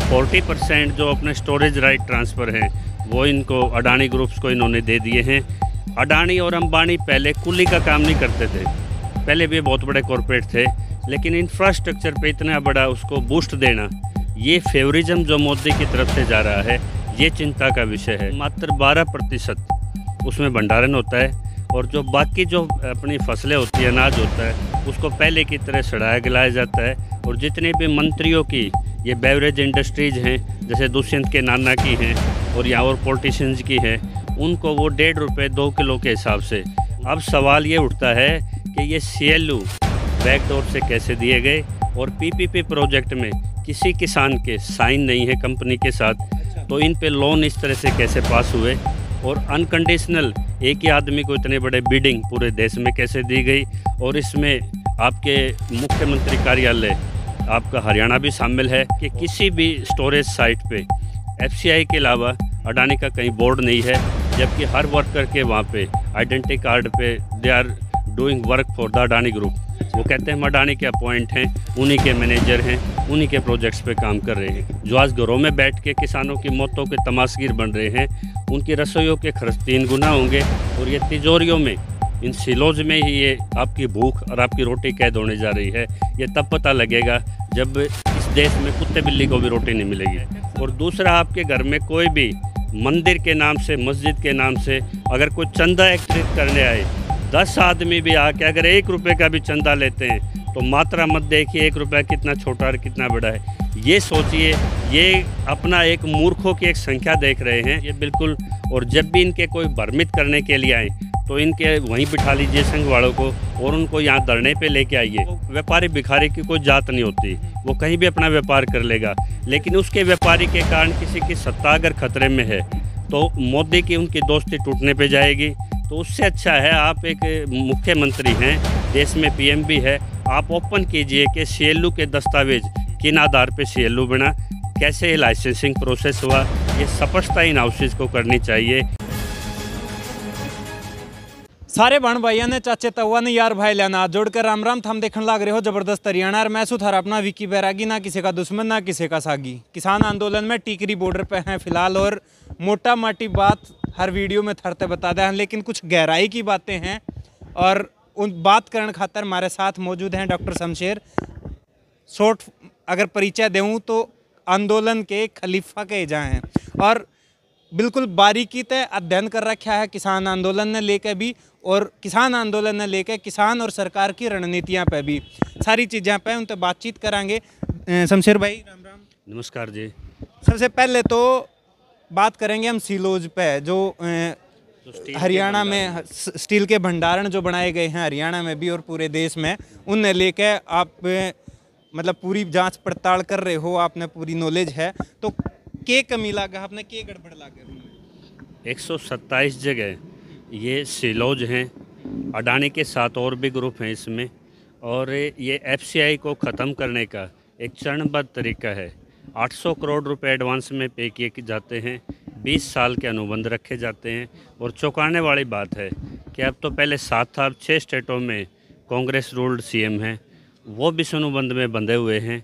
40% जो अपने storage right transfer हैं वो इनको अडानी ग्रुप्स को इन्होंने दे दिए हैं। अडानी और अंबानी पहले कुली का काम नहीं करते थे, पहले भी बहुत बड़े कॉरपोरेट थे, लेकिन इंफ्रास्ट्रक्चर पे इतना बड़ा उसको बूस्ट देना, ये फेवरिज्म जो मोदी की तरफ से जा रहा है, ये चिंता का विषय है। मात्र 12% उसमें भंडारण होता है और जो बाकी जो अपनी फसलें होती है, अनाज होता है, उसको पहले की तरह सड़ाया गलाया जाता है। और जितने भी मंत्रियों की ये बेवरेज इंडस्ट्रीज़ हैं, जैसे दुष्यंत के नाना की हैं और या और पॉलिटिशियंस की हैं, उनको वो 1.5 रुपये 2 किलो के हिसाब से। अब सवाल ये उठता है कि ये CLU बैकडोर से कैसे दिए गए और PPP प्रोजेक्ट में किसी किसान के साइन नहीं है कंपनी के साथ, तो इन पे लोन इस तरह से कैसे पास हुए और अनकंडीशनल एक ही आदमी को इतने बड़े बिडिंग पूरे देश में कैसे दी गई। और इसमें आपके मुख्यमंत्री कार्यालय आपका हरियाणा भी शामिल है कि किसी भी स्टोरेज साइट पे FCI के अलावा अडानी का कहीं बोर्ड नहीं है, जबकि हर वर्कर के वहाँ पे आइडेंटिटी कार्ड पे they are doing work for the Adani group. वो कहते हैं हम अडानी के अपॉइंट हैं, उन्हीं के मैनेजर हैं, उन्हीं के प्रोजेक्ट्स पे काम कर रहे हैं। जो आज घरों में बैठ के किसानों की मौतों के तमाशगीर बन रहे हैं, उनकी रसोइयों के खर्च 3 गुना होंगे और ये तिजोरियों में, इन सिलोज में ही ये आपकी भूख और आपकी रोटी कैद होने जा रही है। ये तब पता लगेगा जब इस देश में कुत्ते बिल्ली को भी रोटी नहीं मिलेगी। और दूसरा, आपके घर में कोई भी मंदिर के नाम से, मस्जिद के नाम से अगर कोई चंदा एकत्रित करने आए, 10 आदमी भी आके अगर 1 रुपये का भी चंदा लेते हैं, तो मात्रा मत देखिए 1 रुपया कितना छोटा और कितना बड़ा है। ये सोचिए, ये अपना एक मूर्खों की एक संख्या देख रहे हैं ये बिल्कुल। और जब भी इनके कोई भ्रमित करने के लिए आए, तो इनके वहीं बिठा लीजिए संघ वालों को और उनको यहाँ धरने पे लेके आइए। व्यापारी भिखारी की कोई जात नहीं होती, वो कहीं भी अपना व्यापार कर लेगा, लेकिन उसके व्यापारी के कारण किसी की सत्ता अगर खतरे में है, तो मोदी की उनकी दोस्ती टूटने पे जाएगी। तो उससे अच्छा है, आप एक मुख्यमंत्री हैं, देश में PM भी है, आप ओपन कीजिए कि CLU के दस्तावेज किन आधार पे CLU बना, कैसे लाइसेंसिंग प्रोसेस हुआ, ये स्पष्टता इन हाउसेज को करनी चाहिए। सारे बहन भाइयों ने, चाचे तवा ने, यार भाई लेना जोड़कर राम राम। थम देखने लग रहे हो जबरदस्त हरियाणा और मैं सुथार अपना विकी बैरागी, ना किसी का दुश्मन ना किसी का सागी। किसान आंदोलन में टिकरी बॉर्डर पे हैं फिलहाल और मोटा माटी बात हर वीडियो में थरते बता दें, लेकिन कुछ गहराई की बातें हैं और उन बात करने खातर हमारे साथ मौजूद हैं डॉक्टर शमशेर। शॉर्ट अगर परिचय दूँ तो आंदोलन के खलीफा कहे जाए हैं और बिल्कुल बारीकी से अध्ययन कर रखा है किसान आंदोलन ने लेकर भी, और किसान आंदोलन ने लेकर किसान और सरकार की रणनीतियां पे भी, सारी चीज़ें पे उनसे बातचीत करांगे। शमशेर भाई राम राम। नमस्कार जी। सबसे पहले तो बात करेंगे हम सिलोज पे, जो हरियाणा में स्टील के भंडारण जो बनाए गए हैं हरियाणा में भी और पूरे देश में, उनने लेकर आप मतलब पूरी जांच पड़ताल कर रहे हो, आपने पूरी नॉलेज है, तो के कमी लागा आपने, के गड़बड़ लागा? 127 जगह ये सिलोज हैं, अडानी के साथ और भी ग्रुप हैं इसमें, और ये FCI को ख़त्म करने का एक चरणबद्ध तरीका है। 800 करोड़ रुपए एडवांस में पे किए जाते हैं, 20 साल के अनुबंध रखे जाते हैं। और चौंकाने वाली बात है कि अब तो पहले 7 था, अब 6 स्टेटों में कांग्रेस रूल्ड CM हैं, वो भी इस अनुबंध में बंधे हुए हैं।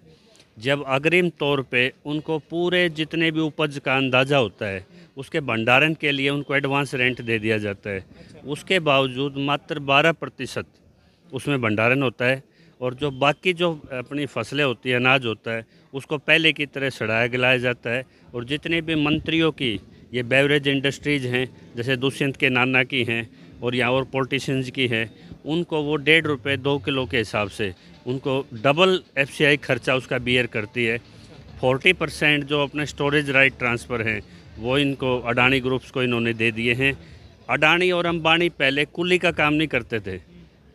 जब अग्रिम तौर पे उनको पूरे जितने भी उपज का अंदाज़ा होता है, उसके भंडारण के लिए उनको एडवांस रेंट दे दिया जाता है, उसके बावजूद मात्र 12% उसमें भंडारण होता है। और जो बाकी जो अपनी फसलें होती है, अनाज होता है, उसको पहले की तरह सड़ाया गलाया जाता है। और जितने भी मंत्रियों की ये बेवरेज इंडस्ट्रीज़ हैं, जैसे दुष्यंत के नाना की हैं और या और पॉलिटिशियंस की हैं, उनको वो 1.5 रुपये 2 किलो के हिसाब से उनको डबल FCI खर्चा उसका बियर करती है। 40% जो अपने स्टोरेज राइट ट्रांसफ़र हैं वो इनको अडानी ग्रुप्स को इन्होंने दे दिए हैं। अडानी और अंबानी पहले कुली का काम नहीं करते थे,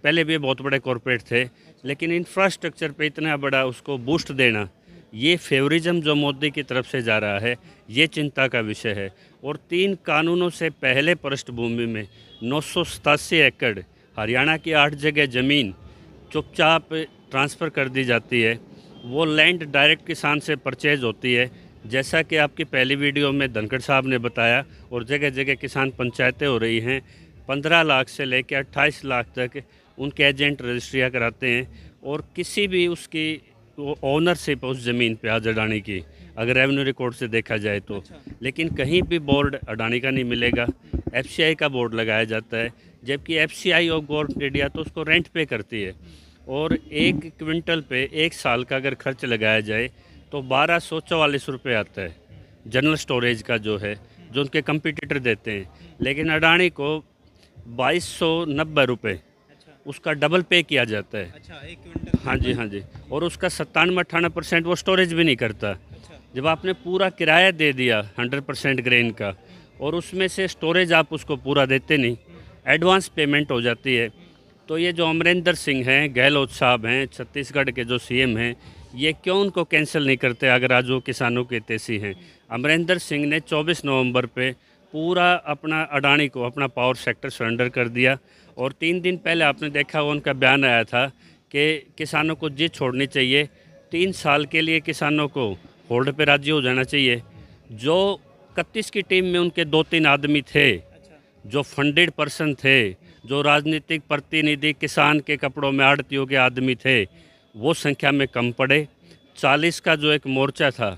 पहले भी बहुत बड़े कॉरपोरेट थे, लेकिन इंफ्रास्ट्रक्चर पे इतना बड़ा उसको बूस्ट देना, ये फेवरिज्म जो मोदी की तरफ से जा रहा है, ये चिंता का विषय है। और 3 कानूनों से पहले पृष्ठभूमि में 987 एकड़ हरियाणा की 8 जगह ज़मीन चुपचाप ट्रांसफ़र कर दी जाती है। वो लैंड डायरेक्ट किसान से परचेज होती है, जैसा कि आपकी पहली वीडियो में धनखड़ साहब ने बताया। और जगह जगह किसान पंचायतें हो रही हैं, 15 लाख से लेकर 28 लाख तक उनके एजेंट रजिस्ट्रियाँ कराते हैं। और किसी भी उसकी ओनरशिप उस ज़मीन पे आज अडानी की अगर रेवेन्यू रिकॉर्ड से देखा जाए तो। लेकिन कहीं भी बोर्ड अडानी का नहीं मिलेगा। एफसीआई का बोर्ड लगाया जाता है, जबकि एफसीआई और गवर्नमेंट इंडिया तो उसको रेंट पे करती है। और 1 क्विंटल पे 1 साल का अगर खर्च लगाया जाए तो 1244 रुपये आता है जनरल स्टोरेज का जो है, जो उनके कंपटीटर देते हैं। लेकिन अडानी को 2290 रुपये उसका डबल पे किया जाता है। अच्छा, 1 क्विंटल। हाँ जी, हाँ जी। और उसका 97-98% वो स्टोरेज भी नहीं करता। जब आपने पूरा किराया दे दिया 100% ग्रेन का, और उसमें से स्टोरेज आप उसको पूरा देते नहीं, एडवांस पेमेंट हो जाती है। तो ये जो अमरिंदर सिंह हैं, गहलोत साहब हैं, छत्तीसगढ़ के जो सीएम हैं, ये क्यों उनको कैंसिल नहीं करते अगर आज वो किसानों के तेसी हैं। अमरिंदर सिंह ने 24 नवंबर पे पूरा अपना अडानी को अपना पावर सेक्टर सरेंडर कर दिया। और 3 दिन पहले आपने देखा उनका बयान आया था कि किसानों को जीत छोड़नी चाहिए, 3 साल के लिए किसानों को होल्ड पे राजी हो जाना चाहिए। जो 31 की टीम में उनके 2-3 आदमी थे, जो फंडेड पर्सन थे, जो राजनीतिक प्रतिनिधि किसान के कपड़ों में आड़तियों के आदमी थे, वो संख्या में कम पड़े। 40 का जो एक मोर्चा था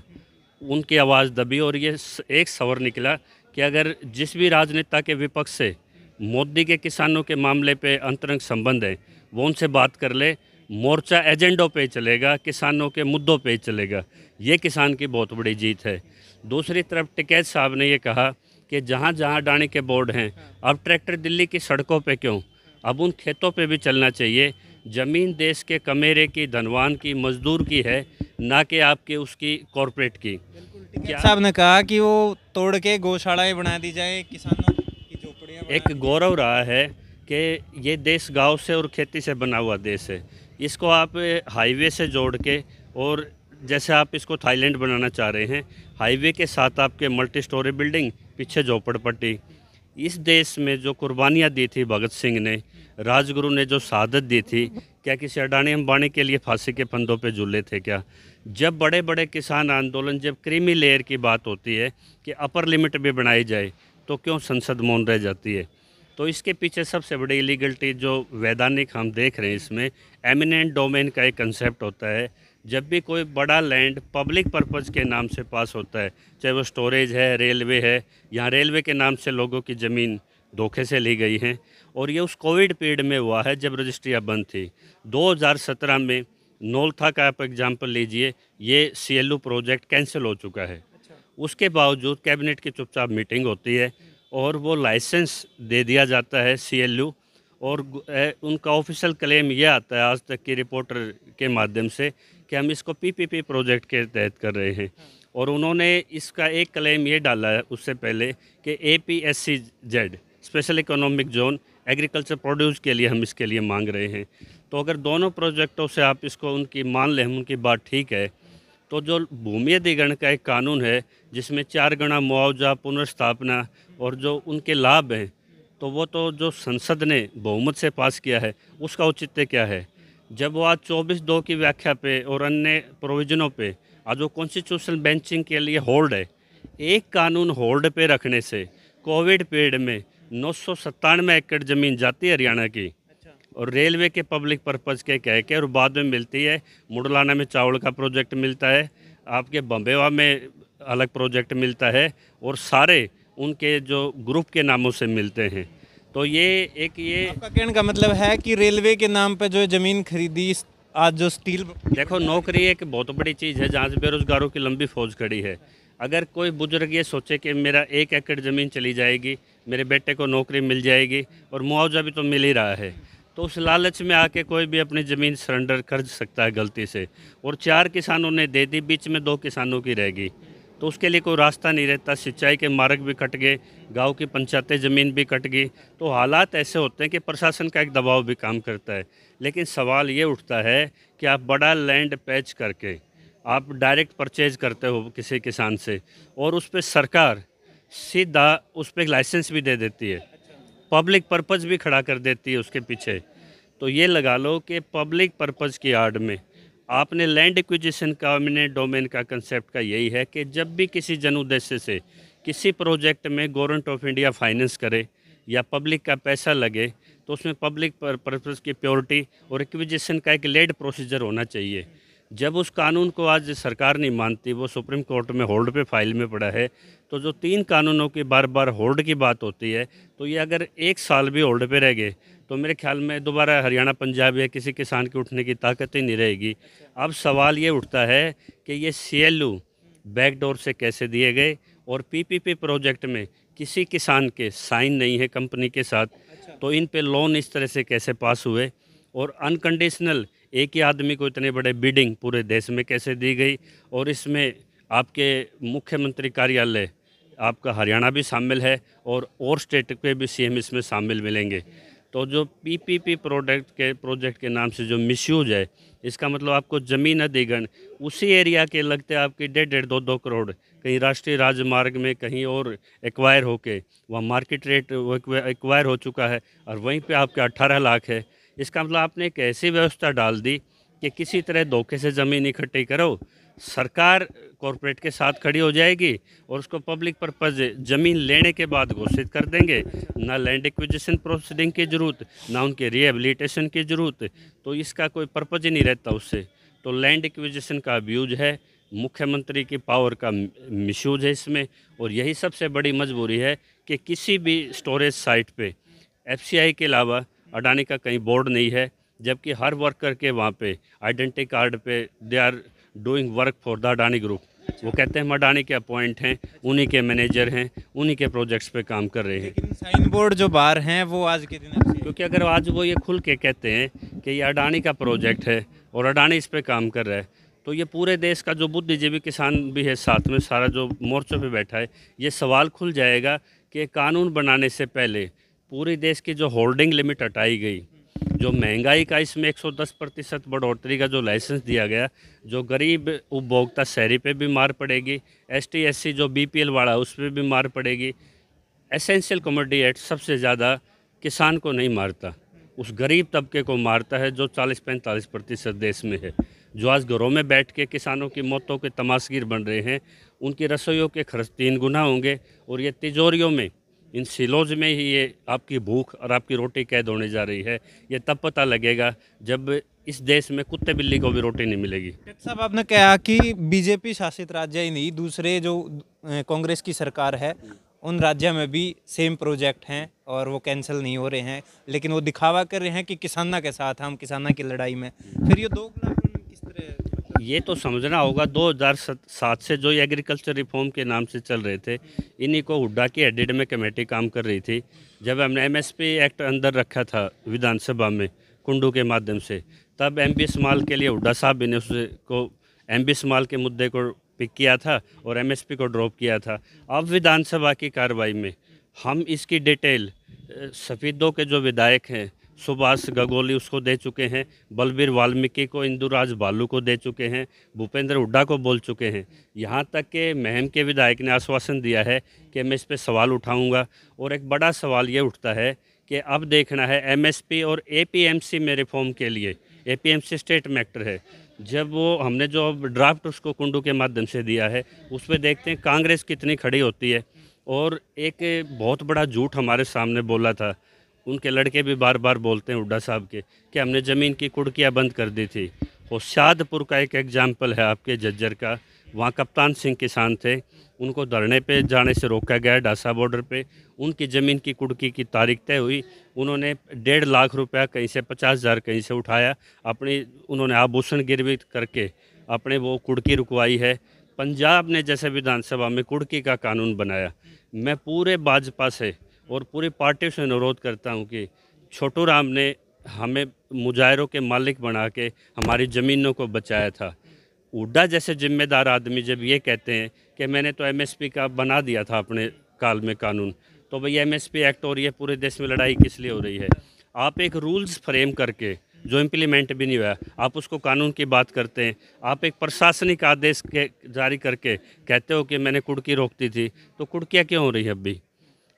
उनकी आवाज़ दबी। और ये एक सवाल निकला कि अगर जिस भी राजनेता के विपक्ष से मोदी के किसानों के मामले पे अंतरंग संबंध है, वो उनसे बात कर ले, मोर्चा एजेंडों पे चलेगा, किसानों के मुद्दों पे चलेगा। ये किसान की बहुत बड़ी जीत है। दूसरी तरफ टिकैत साहब ने ये कहा कि जहाँ जहाँ अडानी के बोर्ड हैं, अब ट्रैक्टर दिल्ली की सड़कों पे क्यों, अब उन खेतों पे भी चलना चाहिए। ज़मीन देश के कमेरे की, धनवान की, मजदूर की है, ना कि आपके उसकी कॉरपोरेट की। टिकैत साहब ने कहा कि वो तोड़ के गौशालाएं बना दी जाए, किसानों की झोपड़ियां एक गौरव रहा है कि ये देश गांव से और खेती से बना हुआ देश है। इसको आप हाईवे से जोड़ के, और जैसे आप इसको थाईलैंड बनाना चाह रहे हैं, हाईवे के साथ आपके मल्टी स्टोरी बिल्डिंग, पीछे झोपड़पट्टी। इस देश में जो कुर्बानियाँ दी थी भगत सिंह ने, राजगुरु ने जो शहादत दी थी, क्या किसी अडानी अंबानी के लिए फांसी के फंदों पे झूले थे क्या? जब बड़े बड़े किसान आंदोलन, जब क्रीमी लेयर की बात होती है कि अपर लिमिट भी बनाई जाए, तो क्यों संसद मौन रह जाती है? तो इसके पीछे सबसे बड़ी इलीगलिटी जो वैधानिक हम देख रहे हैं, इसमें एमिनेंट डोमेन का एक कंसेप्ट होता है। जब भी कोई बड़ा लैंड पब्लिक पर्पज़ के नाम से पास होता है, चाहे वो स्टोरेज है, रेलवे है, यहाँ रेलवे के नाम से लोगों की ज़मीन धोखे से ली गई हैं। और ये उस कोविड पीरियड में हुआ है जब रजिस्ट्रियाँ बंद थी। 2017 में नौलथा का आप एग्जाम्पल लीजिए, ये CLU प्रोजेक्ट कैंसिल हो चुका है। उसके बावजूद कैबिनेट की चुपचाप मीटिंग होती है और वो लाइसेंस दे दिया जाता है CLU। और उनका ऑफिशियल क्लेम ये आता है आज तक की रिपोर्टर के माध्यम से कि हम इसको PPP प्रोजेक्ट के तहत कर रहे हैं। और उन्होंने इसका एक क्लेम ये डाला है उससे पहले कि APSCZ special economic zone agriculture produce के लिए हम इसके लिए मांग रहे हैं। तो अगर दोनों प्रोजेक्टों से आप इसको उनकी मान लें, हम उनकी बात ठीक है, तो जो भूमि अधिग्रहण का एक कानून है जिसमें 4 गुना मुआवजा, पुनर्स्थापना और जो उनके लाभ हैं, तो वो तो जो संसद ने बहुमत से पास किया है उसका औचित्य क्या है? जब वो आज 24(2) की व्याख्या पे और अन्य प्रोविजनों पे आज वो कॉन्स्टिट्यूशनल बेंचिंग के लिए होल्ड है। एक कानून होल्ड पे रखने से कोविड पीरियड में 997 एकड़ ज़मीन जाती है हरियाणा की, और रेलवे के पब्लिक पर्पज़ के कह के, और बाद में मिलती है। मुडलाना में चावल का प्रोजेक्ट मिलता है, आपके बम्बेवा में अलग प्रोजेक्ट मिलता है, और सारे उनके जो ग्रुप के नामों से मिलते हैं। तो ये आपका कहने का मतलब है कि रेलवे के नाम पे जो ज़मीन खरीदी, आज जो स्टील, देखो, नौकरी एक बहुत बड़ी चीज़ है जहाँ से बेरोज़गारों की लंबी फौज खड़ी है। अगर कोई बुजुर्ग ये सोचे कि मेरा 1 एकड़ ज़मीन चली जाएगी, मेरे बेटे को नौकरी मिल जाएगी और मुआवजा भी तो मिल ही रहा है, तो उस लालच में आके कोई भी अपनी ज़मीन सरेंडर कर सकता है गलती से। और 4 किसानों ने दे दी, बीच में 2 किसानों की रहेगी, तो उसके लिए कोई रास्ता नहीं रहता। सिंचाई के मार्ग भी कट गए, गांव की पंचायतें ज़मीन भी कट गई। तो हालात ऐसे होते हैं कि प्रशासन का एक दबाव भी काम करता है। लेकिन सवाल ये उठता है कि आप बड़ा लैंड पैच करके आप डायरेक्ट परचेज करते हो किसी किसान से, और उस पर सरकार सीधा उस पर लाइसेंस भी दे देती है, पब्लिक पर्पज़ भी खड़ा कर देती है उसके पीछे। तो ये लगा लो कि पब्लिक पर्पज़ की आड़ में आपने लैंड एक्विजिशन का, एमिनेंट डोमेन का कंसेप्ट का यही है कि जब भी किसी जन उद्देश्य से किसी प्रोजेक्ट में गवर्नमेंट ऑफ इंडिया फाइनेंस करे या पब्लिक का पैसा लगे, तो उसमें पब्लिक पर्पज़ की प्योरिटी और एक्विजिशन का एक लेड प्रोसीजर होना चाहिए। जब उस कानून को आज सरकार नहीं मानती, वो सुप्रीम कोर्ट में होल्ड पे फाइल में पड़ा है, तो जो 3 कानूनों की बार बार होल्ड की बात होती है, तो ये अगर 1 साल भी होल्ड पे रह गए तो मेरे ख्याल में दोबारा हरियाणा पंजाब या किसी किसान की उठने की ताकत ही नहीं रहेगी। अब सवाल ये उठता है कि ये CLU बैकडोर से कैसे दिए गए, और PPP प्रोजेक्ट में किसी किसान के साइन नहीं है कंपनी के साथ, तो इन पे लोन इस तरह से कैसे पास हुए, और अनकंडीशनल एक ही आदमी को इतने बड़े बिडिंग पूरे देश में कैसे दी गई, और इसमें आपके मुख्यमंत्री कार्यालय आपका हरियाणा भी शामिल है, और स्टेट के भी CM इसमें शामिल मिलेंगे। तो जो PPP प्रोजेक्ट के नाम से जो मिसयूज है, इसका मतलब आपको ज़मीन अधिग्रहण उसी एरिया के लगते आपकी 1.5 2 करोड़ कहीं राष्ट्रीय राजमार्ग में कहीं और एक्वायर होके वहाँ मार्केट रेट एक्वायर हो चुका है, और वहीं पे आपके 18 लाख है। इसका मतलब आपने एक ऐसी व्यवस्था डाल दी कि किसी तरह धोखे से ज़मीन इकट्ठी करो, सरकार कॉरपोरेट के साथ खड़ी हो जाएगी और उसको पब्लिक पर्पज़ ज़मीन लेने के बाद घोषित कर देंगे। ना लैंड एक्विजिशन प्रोसीडिंग की ज़रूरत, ना उनके रिहेबिलिटेशन की ज़रूरत, तो इसका कोई पर्पज़ ही नहीं रहता उससे। तो लैंड एक्विजिशन का अब्यूज है, मुख्यमंत्री की पावर का मिसयूज है इसमें, और यही सबसे बड़ी मजबूरी है कि किसी भी स्टोरेज साइट पे FCI के अलावा अडानी का कहीं बोर्ड नहीं है, जबकि हर वर्कर के वहाँ पे आइडेंटिटी कार्ड पे they are doing work for the Adani group. वो कहते हैं हम अडानी के अपॉइंट हैं, उन्हीं के मैनेजर हैं, उन्हीं के प्रोजेक्ट्स पे काम कर रहे हैं। लेकिन साइन बोर्ड जो बाहर हैं वो आज के दिन FCI क्योंकि अगर आज वो ये खुल के कहते हैं कि ये अडानी का प्रोजेक्ट है और अडानी इस पे काम कर रहा है, तो ये पूरे देश का जो बुद्धिजीवी किसान भी है साथ में, सारा जो मोर्चों पे बैठा है, ये सवाल खुल जाएगा कि कानून बनाने से पहले पूरे देश की जो होल्डिंग लिमिट हटाई गई, जो महंगाई का इसमें 110% बढ़ोतरी का जो लाइसेंस दिया गया, जो गरीब उपभोक्ता शहरी पे भी मार पड़ेगी, ST SC जो BPL वाला उस पर भी मार पड़ेगी। एसेंशियल कमोडिटी एक्ट सबसे ज़्यादा किसान को नहीं मारता, उस गरीब तबके को मारता है जो 40-45% देश में है, जो आज घरों में बैठ के किसानों की मौतों के तमाशगीर बन रहे हैं। उनकी रसोइयों के खर्च 3 गुना होंगे, और ये तिजोरियों में, इन सिलोज में ही ये आपकी भूख और आपकी रोटी कैद होने जा रही है। ये तब पता लगेगा जब इस देश में कुत्ते बिल्ली को भी रोटी नहीं मिलेगी। डॉक्टर साहब, आपने कहा कि BJP शासित राज्य ही नहीं, दूसरे जो कांग्रेस की सरकार है उन राज्यों में भी सेम प्रोजेक्ट हैं और वो कैंसिल नहीं हो रहे हैं, लेकिन वो दिखावा कर रहे हैं कि किसाना के साथ हम किसाना की लड़ाई में। फिर ये दोगलापन किस तरह, ये तो समझना होगा, 2007 से जो एग्रीकल्चर रिफॉर्म के नाम से चल रहे थे, इन्हीं को हुड्डा की हेडेड में कमेटी काम कर रही थी। जब हमने MSP एक्ट अंदर रखा था विधानसभा में कुंडू के माध्यम से, तब MB स्मॉल के लिए हुड्डा साहब ने उसको MB स्मॉल के मुद्दे को पिक किया था और MSP को ड्रॉप किया था। अब विधानसभा की कार्रवाई में हम इसकी डिटेल सफेदों के जो विधायक हैं, सुभाष गगोली उसको दे चुके हैं, बलबीर वाल्मीकि को, इंदुराज बालू को दे चुके हैं, भूपेंद्र हुड्डा को बोल चुके हैं। यहाँ तक कि महम के विधायक ने आश्वासन दिया है कि मैं इस पर सवाल उठाऊंगा। और एक बड़ा सवाल ये उठता है कि अब देखना है MSP और APMC में रिफॉर्म के लिए, APMC स्टेट में एक्टर है, जब वो हमने जो ड्राफ्ट उसको कुंडू के माध्यम से दिया है, उस पर देखते हैं कांग्रेस कितनी खड़ी होती है। और एक बहुत बड़ा झूठ हमारे सामने बोला था, उनके लड़के भी बार बार बोलते हैं हुड्डा साहब के, कि हमने ज़मीन की कुड़कियाँ बंद कर दी थी। होशियारपुर का एक एग्जाम्पल है आपके झज्जर का, वहाँ कप्तान सिंह किसान थे, उनको धरने पे जाने से रोका गया डासा बॉर्डर पे। उनकी ज़मीन की कुड़की की तारीख तय हुई, उन्होंने 1.5 लाख रुपया कहीं से 50,000 कहीं से उठाया, अपनी उन्होंने आभूषण गिरवी करके अपने वो कुड़की रुकवाई है। पंजाब ने जैसे विधानसभा में कुड़की का कानून बनाया। मैं पूरे भाजपा से और पूरी पार्टी से अनुरोध करता हूं कि छोटू राम ने हमें मुजाहिरों के मालिक बना के हमारी ज़मीनों को बचाया था। हुड्डा जैसे जिम्मेदार आदमी जब ये कहते हैं कि मैंने तो MSP का बना दिया था अपने काल में कानून, तो भाई MSP एक्ट और ये पूरे देश में लड़ाई किस लिए हो रही है? आप एक रूल्स फ्रेम करके जो इम्प्लीमेंट भी नहीं हुआ, आप उसको कानून की बात करते हैं। आप एक प्रशासनिक आदेश के जारी करके कहते हो कि मैंने कुड़की रोकती थी, तो कुड़कियाँ क्यों हो रही है अभी?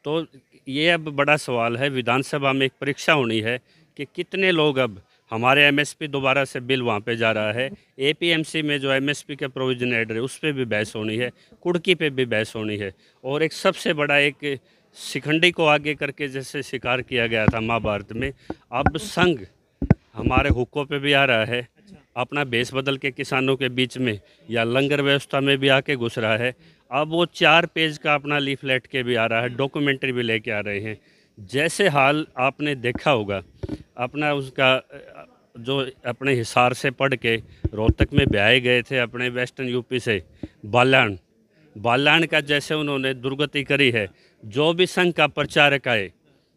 तो ये अब बड़ा सवाल है, विधानसभा में एक परीक्षा होनी है कि कितने लोग, अब हमारे MSP दोबारा से बिल वहाँ पे जा रहा है, APMC में जो MSP के प्रोविजन एड है उस पर भी बहस होनी है, कुड़की पे भी बहस होनी है। और एक सबसे बड़ा एक शिखंडी को आगे करके जैसे शिकार किया गया था महाभारत में, अब संघ हमारे हुक्कों पे भी आ रहा है, अपना भेष बदल के किसानों के बीच में या लंगर व्यवस्था में भी आके घुस रहा है। अब वो 4 पेज का अपना लीफलेट के भी आ रहा है, डॉक्यूमेंट्री भी लेके आ रहे हैं। जैसे हाल आपने देखा होगा अपना उसका जो अपने हिसार से पढ़ के रोहतक में ब्याए गए थे अपने वेस्टर्न यूपी से बालान का जैसे उन्होंने दुर्गति करी है। जो भी संघ का प्रचारक आए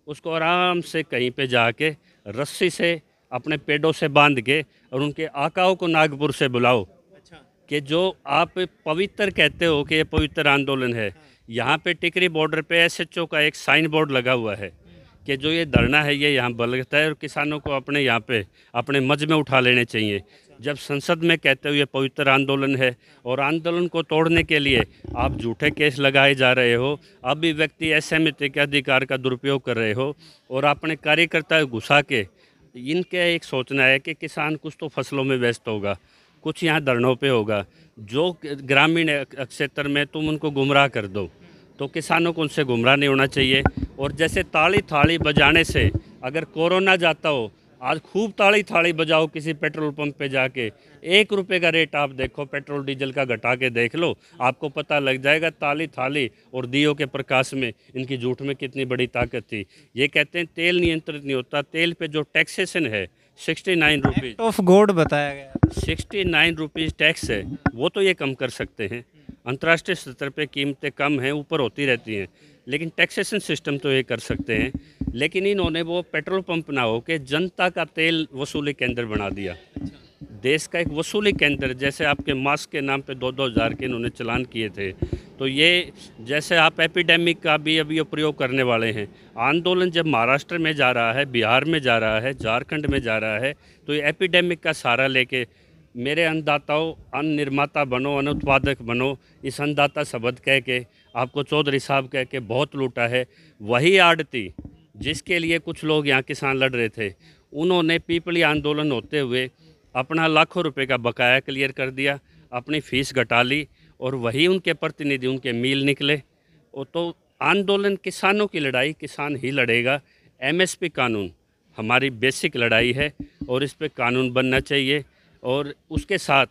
उसको आराम से कहीं पे जाके रस्सी से अपने पेड़ों से बांध के और उनके आकाओं को नागपुर से बुलाओ कि जो आप पवित्र कहते हो कि ये पवित्र आंदोलन है। यहाँ पे टिकरी बॉर्डर पे एसएचओ का एक साइन बोर्ड लगा हुआ है कि जो ये धरना है ये यहाँ बलगता है और किसानों को अपने यहाँ पे अपने मज में उठा लेने चाहिए। जब संसद में कहते हो ये पवित्र आंदोलन है और आंदोलन को तोड़ने के लिए आप झूठे केस लगाए जा रहे हो, अभिव्यक्ति असहमति के अधिकार का दुरुपयोग कर रहे हो और अपने कार्यकर्ता घुसा के इनके एक सोचना है कि किसान कुछ तो फसलों में व्यस्त होगा, कुछ यहाँ धरनों पे होगा। जो ग्रामीण क्षेत्र में तुम उनको गुमराह कर दो तो किसानों को उनसे गुमराह नहीं होना चाहिए। और जैसे ताली थाली बजाने से अगर कोरोना जाता हो, आज खूब ताली थाली बजाओ किसी पेट्रोल पंप पे जाके, 1 रुपये का रेट आप देखो पेट्रोल डीजल का घटा के देख लो, आपको पता लग जाएगा ताली थाली और दियों के प्रकाश में इनकी झूठ में कितनी बड़ी ताकत थी। ये कहते हैं तेल नियंत्रित नहीं होता, तेल पे जो टैक्सेशन है 69 रुपीज़ ऑफ गॉड बताया गया, 69 रुपीज़ टैक्स है, वो तो ये कम कर सकते हैं। अंतर्राष्ट्रीय स्तर पे कीमतें कम हैं, ऊपर होती रहती हैं, लेकिन टैक्सेशन सिस्टम तो ये कर सकते हैं। लेकिन इन्होंने वो पेट्रोल पंप ना हो के जनता का तेल वसूली केंद्र बना दिया, देश का एक वसूली केंद्र। जैसे आपके मास्क के नाम पे 2-2 हज़ार के इन्होंने चलान किए थे, तो ये जैसे आप एपिडेमिक का भी अभी ये प्रयोग करने वाले हैं। आंदोलन जब महाराष्ट्र में जा रहा है, बिहार में जा रहा है, झारखंड में जा रहा है, तो ये एपिडेमिक का सहारा लेके मेरे अन्नदाताओं अन्न निर्माता बनो, अन्न उत्पादक बनो, इस अन्नदाता शब्द कह के आपको चौधरी साहब कह के बहुत लूटा है। वही आड़ती जिसके लिए कुछ लोग यहाँ किसान लड़ रहे थे, उन्होंने पीपली आंदोलन होते हुए अपना लाखों रुपए का बकाया क्लियर कर दिया, अपनी फीस घटा ली और वही उनके प्रतिनिधि उनके मील निकले। और तो आंदोलन किसानों की लड़ाई किसान ही लड़ेगा। एमएसपी कानून हमारी बेसिक लड़ाई है और इस पे कानून बनना चाहिए और उसके साथ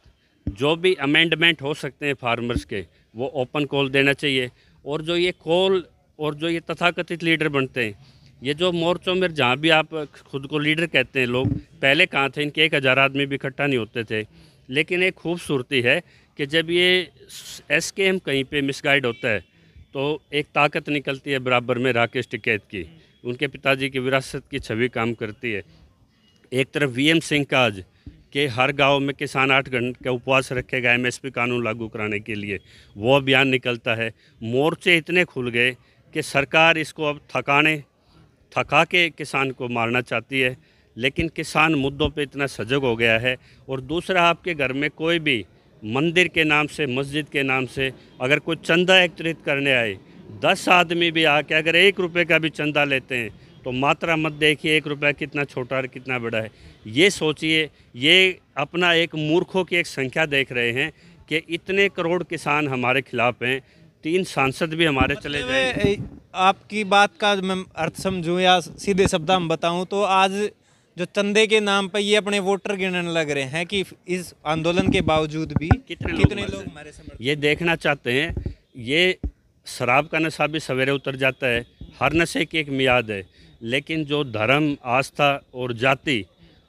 जो भी अमेंडमेंट हो सकते हैं फार्मर्स के वो ओपन कॉल देना चाहिए। और जो ये कॉल और जो ये तथाकथित लीडर बनते हैं, ये जो मोर्चों में जहाँ भी आप खुद को लीडर कहते हैं लोग, पहले कहाँ थे, इनके 1000 आदमी भी इकट्ठा नहीं होते थे। लेकिन एक खूबसूरती है कि जब ये एसकेएम कहीं पे मिसगाइड होता है तो एक ताकत निकलती है बराबर में राकेश टिकैत की, उनके पिताजी की विरासत की छवि काम करती है। एक तरफ वीएम सिंह का आज कि हर गांव में किसान 8 घंटे का उपवास रखेगा एमएसपी कानून लागू कराने के लिए, वो अभियान निकलता है। मोर्चे इतने खुल गए कि सरकार इसको अब थका के किसान को मारना चाहती है, लेकिन किसान मुद्दों पे इतना सजग हो गया है। और दूसरा, आपके घर में कोई भी मंदिर के नाम से, मस्जिद के नाम से अगर कोई चंदा एकत्रित करने आए, 10 आदमी भी आके अगर 1 रुपये का भी चंदा लेते हैं तो मात्रा मत देखिए 1 रुपया कितना छोटा और कितना बड़ा है। ये सोचिए, ये अपना एक मूर्खों की एक संख्या देख रहे हैं कि इतने करोड़ किसान हमारे खिलाफ हैं, 3 सांसद भी हमारे चले गए। आपकी बात का मैं अर्थ समझूं या सीधे शब्द में बताऊं तो आज जो चंदे के नाम पर ये अपने वोटर गिनने लग रहे हैं कि इस आंदोलन के बावजूद भी कितने लोग हमारे समर्थन, ये देखना चाहते हैं। ये शराब का नशा भी सवेरे उतर जाता है, हर नशे की एक मियाद है, लेकिन जो धर्म, आस्था और जाति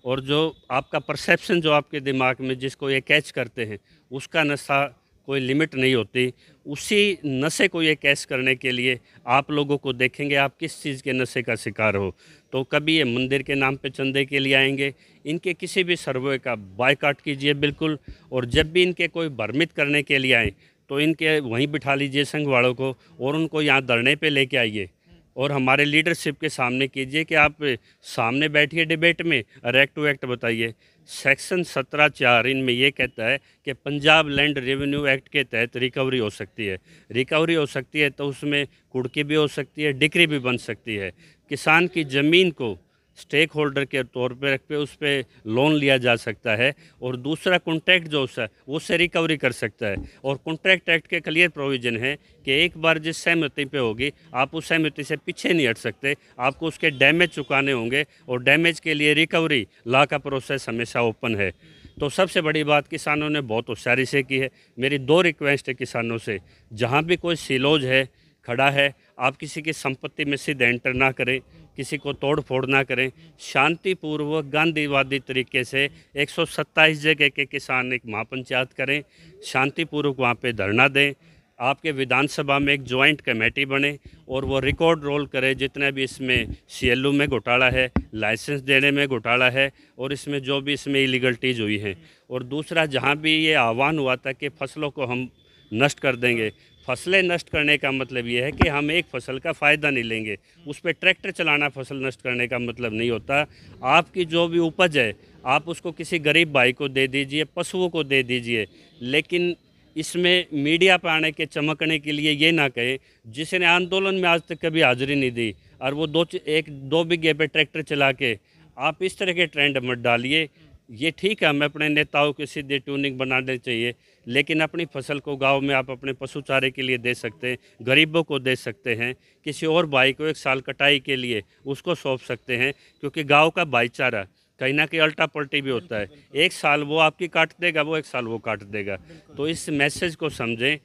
और जो आपका परसेप्शन जो आपके दिमाग में जिसको ये कैच करते हैं, उसका नशा कोई लिमिट नहीं होती। उसी नशे को ये कैच करने के लिए आप लोगों को देखेंगे आप किस चीज़ के नशे का शिकार हो। तो कभी ये मंदिर के नाम पे चंदे के लिए आएंगे, इनके किसी भी सर्वे का बायकॉट कीजिए बिल्कुल। और जब भी इनके कोई भ्रमित करने के लिए आए तो इनके वहीं बिठा लीजिए संघ वालों को और उनको यहाँ धरने पे लेके आइए और हमारे लीडरशिप के सामने कीजिए कि आप सामने बैठिए डिबेट में और एक्ट टू एक्ट बताइए। सेक्शन 17(4) इनमें ये कहता है कि पंजाब लैंड रेवेन्यू एक्ट के तहत रिकवरी हो सकती है। रिकवरी हो सकती है तो उसमें कुड़की भी हो सकती है, डिक्री भी बन सकती है। किसान की ज़मीन को स्टेक होल्डर के तौर पे रख पे उस पर लोन लिया जा सकता है। और दूसरा, कॉन्ट्रैक्ट जो है वो उससे रिकवरी कर सकता है। और कॉन्ट्रैक्ट एक्ट के क्लियर प्रोविज़न है कि एक बार जिस सहमति पे होगी आप उस सहमति से पीछे नहीं हट सकते, आपको उसके डैमेज चुकाने होंगे और डैमेज के लिए रिकवरी ला का प्रोसेस हमेशा ओपन है। तो सबसे बड़ी बात किसानों ने बहुत होशियारी से की है। मेरी 2 रिक्वेस्ट है किसानों से, जहाँ भी कोई सिलोज है खड़ा है, आप किसी की संपत्ति में सीधे एंटर ना करें, किसी को तोड़ फोड़ ना करें, शांतिपूर्वक गांधीवादी तरीके से 127 जगह के किसान एक महापंचायत करें, शांतिपूर्वक वहाँ पे धरना दें। आपके विधानसभा में एक ज्वाइंट कमेटी बने और वो रिकॉर्ड रोल करे जितने भी इसमें सीएलयू में घोटाला है, लाइसेंस देने में घोटाला है और इसमें जो भी इसमें इलीगलिटीज़ हुई हैं। और दूसरा, जहाँ भी ये आह्वान हुआ था कि फसलों को हम नष्ट कर देंगे, फसलें नष्ट करने का मतलब ये है कि हम एक फसल का फ़ायदा नहीं लेंगे, उस पर ट्रैक्टर चलाना फसल नष्ट करने का मतलब नहीं होता। आपकी जो भी उपज है आप उसको किसी गरीब भाई को दे दीजिए, पशुओं को दे दीजिए, लेकिन इसमें मीडिया पर आने के चमकने के लिए ये ना कहें जिसने आंदोलन में आज तक कभी हाजिरी नहीं दी और वो 2 बीघे पे ट्रैक्टर चला के, आप इस तरह के ट्रेंड मत डालिए। ये ठीक है, हमें अपने नेताओं की सीधे ट्यूनिंग बनाने चाहिए, लेकिन अपनी फसल को गांव में आप अपने पशु चारे के लिए दे सकते हैं, गरीबों को दे सकते हैं, किसी और भाई को 1 साल कटाई के लिए उसको सौंप सकते हैं, क्योंकि गांव का भाईचारा कहीं ना कहीं अल्टा पल्टी भी होता है। 1 साल वो आपकी काट देगा, वो 1 साल वो काट देगा। तो इस मैसेज को समझें,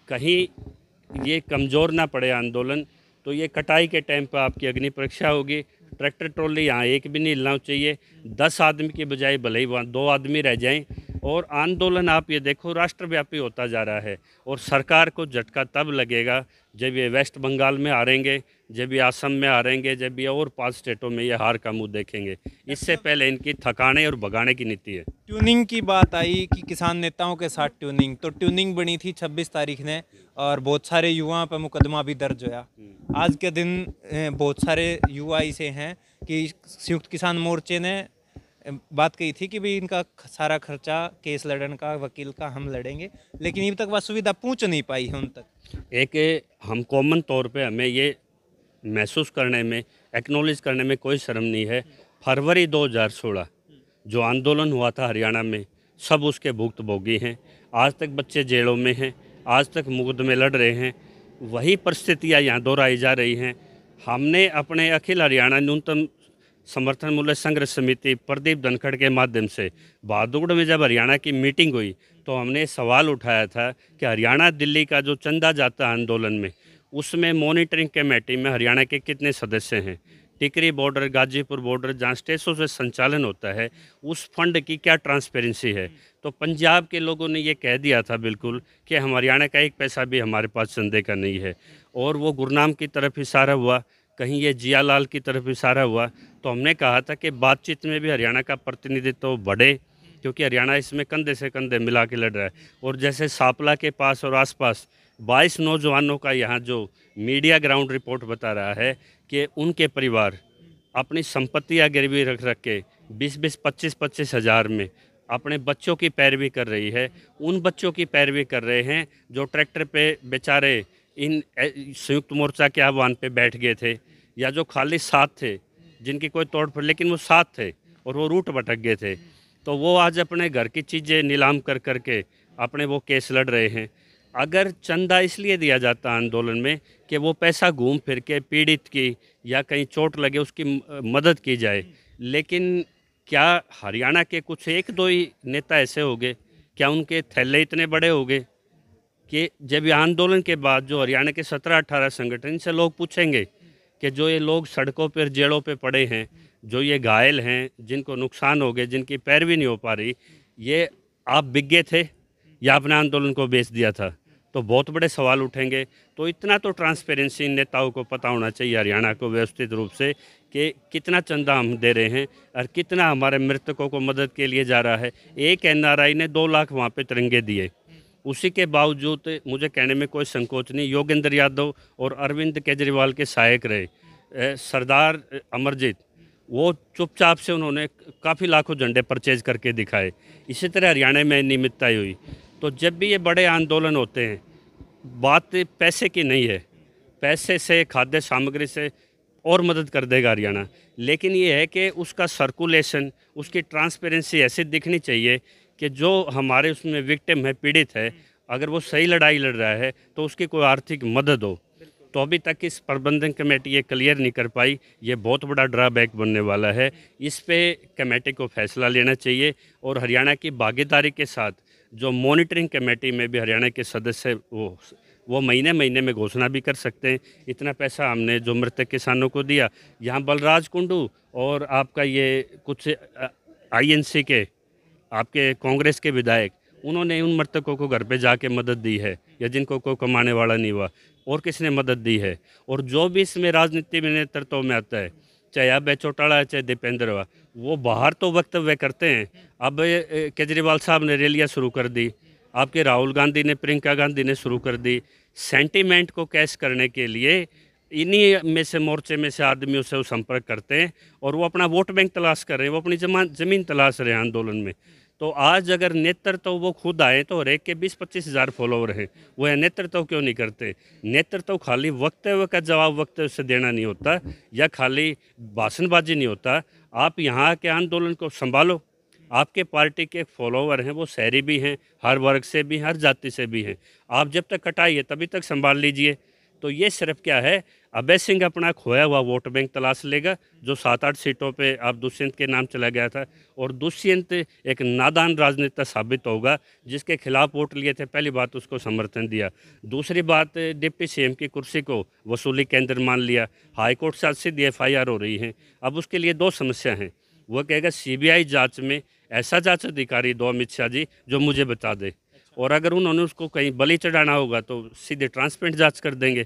कहीं ये कमज़ोर ना पड़े आंदोलन। तो ये कटाई के टाइम पर आपकी अग्नि परीक्षा होगी। ट्रैक्टर ट्रॉली यहाँ एक भी नहीं हिलना चाहिए, 10 आदमी की बजाय भले ही वहाँ 2 आदमी रह जाएं। और आंदोलन आप ये देखो राष्ट्रव्यापी होता जा रहा है और सरकार को झटका तब लगेगा जब ये वेस्ट बंगाल में हारेंगे, जब ये असम में हारेंगे, जब ये और 5 स्टेटों में ये हार का मुंह देखेंगे। इससे पहले इनकी थकाने और भगाने की नीति है। ट्यूनिंग की बात आई कि किसान नेताओं के साथ ट्यूनिंग, तो ट्यूनिंग बनी थी 26 तारीख ने और बहुत सारे युवाओं पर मुकदमा भी दर्ज हुआ। आज के दिन बहुत सारे युवा ऐसे हैं कि संयुक्त किसान मोर्चे ने बात कही थी कि भाई इनका सारा खर्चा केस लड़ने का, वकील का हम लड़ेंगे, लेकिन अभी तक वह सुविधा पहुंच नहीं पाई है उन तक। एक हम कॉमन तौर पे हमें ये महसूस करने में, एक्नॉलेज करने में कोई शर्म नहीं है, फरवरी 2016 जो आंदोलन हुआ था हरियाणा में, सब उसके भुक्तभोगी हैं। आज तक बच्चे जेलों में हैं, आज तक मुकदमे लड़ रहे हैं। वही परिस्थितियाँ यहाँ दोहराई जा रही हैं। हमने अपने अखिल हरियाणा न्यूनतम समर्थन मूल्य संघर्ष समिति प्रदीप धनखड़ के माध्यम से बहादुरगढ़ में जब हरियाणा की मीटिंग हुई तो हमने सवाल उठाया था कि हरियाणा दिल्ली का जो चंदा जाता है आंदोलन में, उसमें मॉनिटरिंग कमेटी में हरियाणा के कितने सदस्य हैं, टिकरी बॉर्डर, गाजीपुर बॉर्डर जहाँ स्टेशनों से संचालन होता है, उस फंड की क्या ट्रांसपेरेंसी है। तो पंजाब के लोगों ने ये कह दिया था बिल्कुल कि हम हरियाणा का 1 पैसा भी हमारे पास चंदे का नहीं है। और वो गुरनाम की तरफ इशारा हुआ, कहीं ये जियालाल की तरफ इशारा हुआ। तो हमने कहा था कि बातचीत में भी हरियाणा का प्रतिनिधित्व बढ़े, क्योंकि हरियाणा इसमें कंधे से कंधे मिला के लड़ रहा है। और जैसे सापला के पास और आसपास 22 नौजवानों का यहाँ जो मीडिया ग्राउंड रिपोर्ट बता रहा है कि उनके परिवार अपनी संपत्तियाँ गिरवी रख रख के 20-20, 25-25 हज़ार में अपने बच्चों की पैरवी कर रही है। उन बच्चों की पैरवी कर रहे हैं जो ट्रैक्टर पे बेचारे इन संयुक्त मोर्चा के आह्वान पे बैठ गए थे, या जो खाली साथ थे जिनकी कोई तोड़ फोड़, लेकिन वो साथ थे और वो रूट भटक गए थे। तो वो आज अपने घर की चीज़ें नीलाम कर करके अपने वो केस लड़ रहे हैं। अगर चंदा इसलिए दिया जाता आंदोलन में कि वो पैसा घूम फिर के पीड़ित की या कहीं चोट लगे उसकी मदद की जाए, लेकिन क्या हरियाणा के कुछ 1-2 ही नेता ऐसे हो गए, क्या उनके थैले इतने बड़े हो गए कि जब ये आंदोलन के बाद जो हरियाणा के 17-18 संगठन से लोग पूछेंगे कि जो ये लोग सड़कों पर जेलों पे पड़े हैं, जो ये घायल हैं, जिनको नुकसान हो गए, जिनकी पैरवी नहीं हो पा रही, ये आप बिक गए थे या अपने आंदोलन को बेच दिया था, तो बहुत बड़े सवाल उठेंगे। तो इतना तो ट्रांसपेरेंसी नेताओं को पता होना चाहिए हरियाणा को व्यवस्थित रूप से कि कितना चंदा हम दे रहे हैं और कितना हमारे मृतकों को मदद के लिए जा रहा है। एक एनआरआई ने 2 लाख वहाँ पे तिरंगे दिए, उसी के बावजूद मुझे कहने में कोई संकोच नहीं, योगेंद्र यादव और अरविंद केजरीवाल के सहायक रहे सरदार अमरजीत, वो चुपचाप से उन्होंने काफ़ी लाखों झंडे परचेज करके दिखाए। इसी तरह हरियाणा में नियमितता हुई। तो जब भी ये बड़े आंदोलन होते हैं, बात पैसे की नहीं है, पैसे से, खाद्य सामग्री से और मदद कर देगा हरियाणा, लेकिन ये है कि उसका सर्कुलेशन, उसकी ट्रांसपेरेंसी ऐसी दिखनी चाहिए कि जो हमारे उसमें विक्टिम है, पीड़ित है, अगर वो सही लड़ाई लड़ रहा है तो उसकी कोई आर्थिक मदद हो। तो अभी तक इस प्रबंधन कमेटी ये क्लियर नहीं कर पाई। ये बहुत बड़ा ड्रॉबैक बनने वाला है। इस पे कमेटी को फैसला लेना चाहिए और हरियाणा की भागीदारी के साथ जो मॉनिटरिंग कमेटी में भी हरियाणा के सदस्य वो महीने महीने में घोषणा भी कर सकते हैं, इतना पैसा हमने जो मृतक किसानों को दिया। यहाँ बलराज कुंडू और आपका ये कुछ INC के आपके कांग्रेस के विधायक, उन्होंने उन मृतकों को घर पे जाके मदद दी है, या जिनको कोई कमाने वाला नहीं हुआ, और किसने मदद दी है। और जो भी इसमें राजनीति में नेतृत्व में आता है, चाहे अभय चौटाला है चाहे दीपेंद्र हुआ, वो बाहर तो वक्तव्य करते हैं। अब केजरीवाल साहब ने रैलियाँ शुरू कर दी, आपके राहुल गांधी ने, प्रियंका गांधी ने शुरू कर दी। सेंटीमेंट को कैश करने के लिए इन्हीं में से मोर्चे में से आदमियों से वो संपर्क करते हैं और वो अपना वोट बैंक तलाश कर रहे हैं, वो अपनी ज़मीन तलाश रहे हैं आंदोलन में। तो आज अगर नेतृत्व वो खुद आए तो हर एक के 20-25 हज़ार फॉलोवर हैं, वो है नेतृत्व क्यों नहीं करते। नेतृत्व खाली वक्तव्य का जवाब वक्तव्य से देना नहीं होता, या खाली भाषणबाजी नहीं होता। आप यहाँ के आंदोलन को संभालो। आपके पार्टी के फॉलोवर हैं, वो शहरी भी हैं, हर वर्ग से भी, हर जाति से भी हैं। आप जब तक कटाइए तभी तक संभाल लीजिए। तो ये सिर्फ क्या है, अभय सिंह अपना खोया हुआ वोट बैंक तलाश लेगा, जो 7-8 सीटों पे आप दुष्यंत के नाम चला गया था, और दुष्यंत एक नादान राजनेता साबित होगा, जिसके खिलाफ वोट लिए थे, पहली बात उसको समर्थन दिया। दूसरी बात, डिप्टी CM की कुर्सी को वसूली केंद्र मान लिया। हाईकोर्ट से आज सीधी FIR हो रही है। अब उसके लिए 2 समस्या हैं। वो कहेगा CBI जाँच में ऐसा जाँच अधिकारी दो अमित शाह जी जो मुझे बता दे, और अगर उन्होंने उसको कहीं बलि चढ़ाना होगा तो सीधे ट्रांसपेरेंट जांच कर देंगे।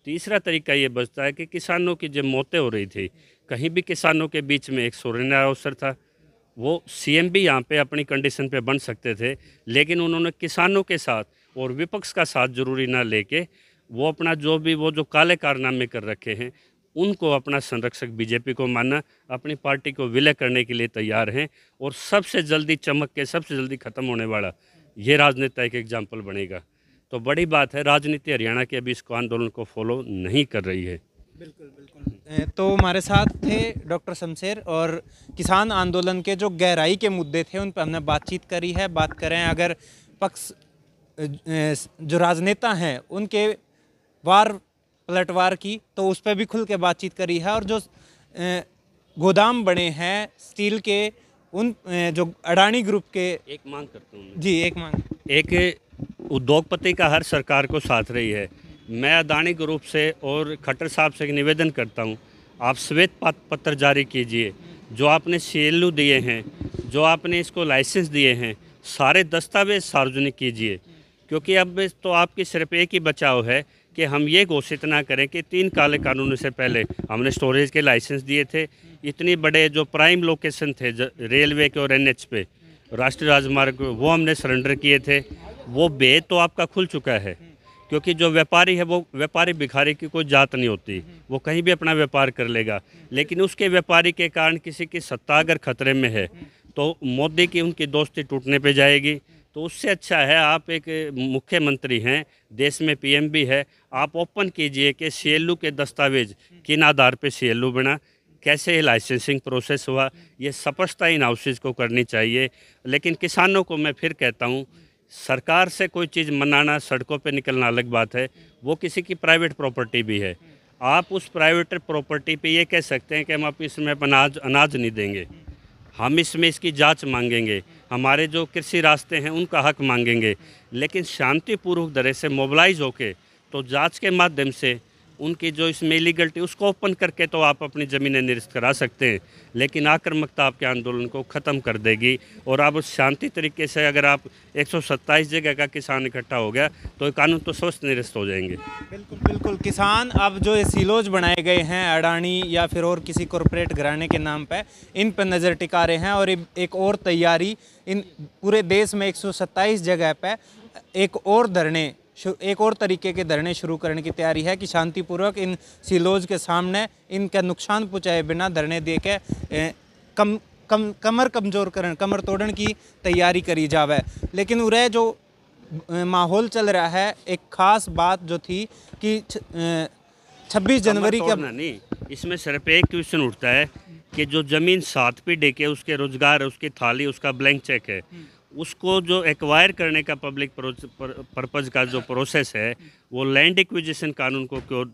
तीसरा तरीका ये बचता है कि किसानों की जब मौतें हो रही थी, कहीं भी किसानों के बीच में एक सुरक्षा अवसर था, वो CM भी यहाँ पे अपनी कंडीशन पे बन सकते थे, लेकिन उन्होंने किसानों के साथ और विपक्ष का साथ जरूरी ना लेके वो अपना जो काले कारनामे कर रखे हैं उनको अपना संरक्षक BJP को मानना, अपनी पार्टी को विलय करने के लिए तैयार हैं, और सबसे जल्दी चमक के सबसे जल्दी ख़त्म होने वाला ये राजनेता एक एग्जाम्पल बनेगा। तो बड़ी बात है, राजनीति हरियाणा के अभी इसको आंदोलन को फॉलो नहीं कर रही है। बिल्कुल बिल्कुल। तो हमारे साथ थे डॉक्टर शमशेर, और किसान आंदोलन के जो गहराई के मुद्दे थे उन पर हमने बातचीत करी है। बात करें अगर पक्ष जो राजनेता हैं उनके वार पलटवार की, तो उस पर भी खुल के बातचीत करी है। और जो गोदाम बने हैं स्टील के, उन जो अडानी ग्रुप के, एक मांग करता हूँ जी, एक मांग, एक उद्योगपति का हर सरकार को साथ रही है। मैं अडानी ग्रुप से और खट्टर साहब से एक निवेदन करता हूँ, आप श्वेत पत्र जारी कीजिए। जो आपने CLU दिए हैं, जो आपने इसको लाइसेंस दिए हैं, सारे दस्तावेज सार्वजनिक कीजिए। क्योंकि अब तो आपकी सिर्फ एक ही बचाव है कि हम ये घोषित ना करें कि 3 काले कानूनों से पहले हमने स्टोरेज के लाइसेंस दिए थे। इतनी बड़े जो प्राइम लोकेशन थे रेलवे के और NH पे, राष्ट्रीय राजमार्ग, वो हमने सरेंडर किए थे। वो भेद तो आपका खुल चुका है, क्योंकि जो व्यापारी है वो व्यापारी भिखारी की कोई जात नहीं होती, वो कहीं भी अपना व्यापार कर लेगा। लेकिन उसके व्यापारी के कारण किसी की सत्ता अगर खतरे में है तो मोदी की उनकी दोस्ती टूटने पे जाएगी। तो उससे अच्छा है, आप एक मुख्यमंत्री हैं, देश में PM भी है, आप ओपन कीजिए कि CLU के दस्तावेज किन आधार पे CLU बना, कैसे लाइसेंसिंग प्रोसेस हुआ, ये स्पष्टता इन हाउसेज को करनी चाहिए। लेकिन किसानों को मैं फिर कहता हूँ, सरकार से कोई चीज़ मनाना, सड़कों पे निकलना अलग बात है, वो किसी की प्राइवेट प्रॉपर्टी भी है। आप उस प्राइवेट प्रॉपर्टी पे ये कह सकते हैं कि हम आप इसमें अनाज नहीं देंगे, हम इसमें इसकी जांच मांगेंगे, हमारे जो कृषि रास्ते हैं उनका हक मांगेंगे। लेकिन शांतिपूर्वक तरह से मोबिलाइज होके तो जांच के माध्यम से उनकी जो इसमें इलीगलिटी उसको ओपन करके तो आप अपनी ज़मीनें निरस्त करा सकते हैं। लेकिन आक्रामकता आपके आंदोलन को ख़त्म कर देगी। और आप शांति तरीके से, अगर आप 127 जगह का किसान इकट्ठा हो गया तो ये कानून तो स्वस्थ निरस्त हो जाएंगे। बिल्कुल बिल्कुल। किसान अब जो ये सिलोज बनाए गए हैं अडानी या फिर और किसी कॉरपोरेट घराने के नाम पे, इन पर नज़र टिका रहे हैं। और एक और तैयारी, इन पूरे देश में 127 जगह पे एक और तरीके के धरने शुरू करने की तैयारी है कि शांतिपूर्वक इन सिलोज के सामने इनका नुकसान पहुँचाए बिना धरने दे के कमर कमज़ोर करने, कमर तोड़ने की तैयारी करी जावे। लेकिन उरे जो माहौल चल रहा है, एक ख़ास बात जो थी कि 26 जनवरी का नहीं, इसमें सिर्फ एक क्वेश्चन उठता है कि जो ज़मीन 7 पीढ़ी के उसके रोजगार, उसकी थाली, उसका ब्लैंक चेक है, उसको जो एक्वायर करने का पब्लिक पर्पज़ का जो प्रोसेस है वो लैंड एक्विजिशन कानून को क्यों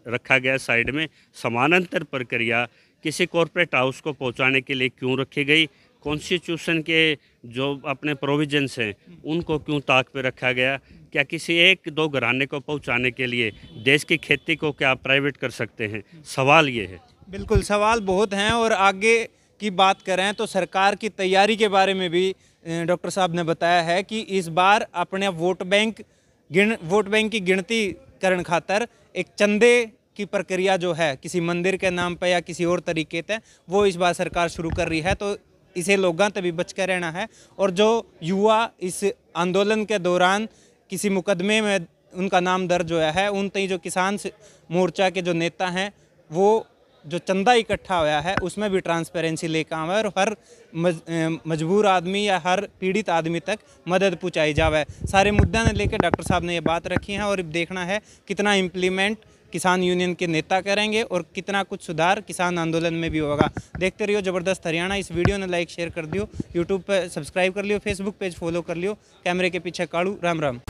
रखा गया साइड में, समानांतर प्रक्रिया किसी कॉरपोरेट हाउस को पहुंचाने के लिए क्यों रखी गई, कॉन्स्टिट्यूशन के जो अपने प्रोविजंस हैं उनको क्यों ताक पे रखा गया, क्या किसी एक दो घराने को पहुंचाने के लिए देश की खेती को क्या प्राइवेट कर सकते हैं, सवाल ये है। बिल्कुल, सवाल बहुत हैं और आगे की बात करें तो सरकार की तैयारी के बारे में भी डॉक्टर साहब ने बताया है कि इस बार अपने वोट बैंक की गिनती करण खातर एक चंदे की प्रक्रिया जो है किसी मंदिर के नाम पे या किसी और तरीके से वो इस बार सरकार शुरू कर रही है, तो इसे लोगों तभी बच कर रहना है। और जो युवा इस आंदोलन के दौरान किसी मुकदमे में उनका नाम दर्ज हुआ है, उन तई जो किसान मोर्चा के जो नेता हैं वो जो चंदा इकट्ठा हुआ है उसमें भी ट्रांसपेरेंसी लेकर आवे और हर मजबूर आदमी या हर पीड़ित आदमी तक मदद पहुँचाई जावे। सारे मुद्दे ने लेकर डॉक्टर साहब ने ये बात रखी है और देखना है कितना इम्प्लीमेंट किसान यूनियन के नेता करेंगे और कितना कुछ सुधार किसान आंदोलन में भी होगा। देखते रहियो ज़बरदस्त हरियाणा। इस वीडियो ने लाइक शेयर कर दियो, यूट्यूब पर सब्सक्राइब कर लियो, फेसबुक पेज फॉलो कर लियो। कैमरे के पीछे कालू, राम राम।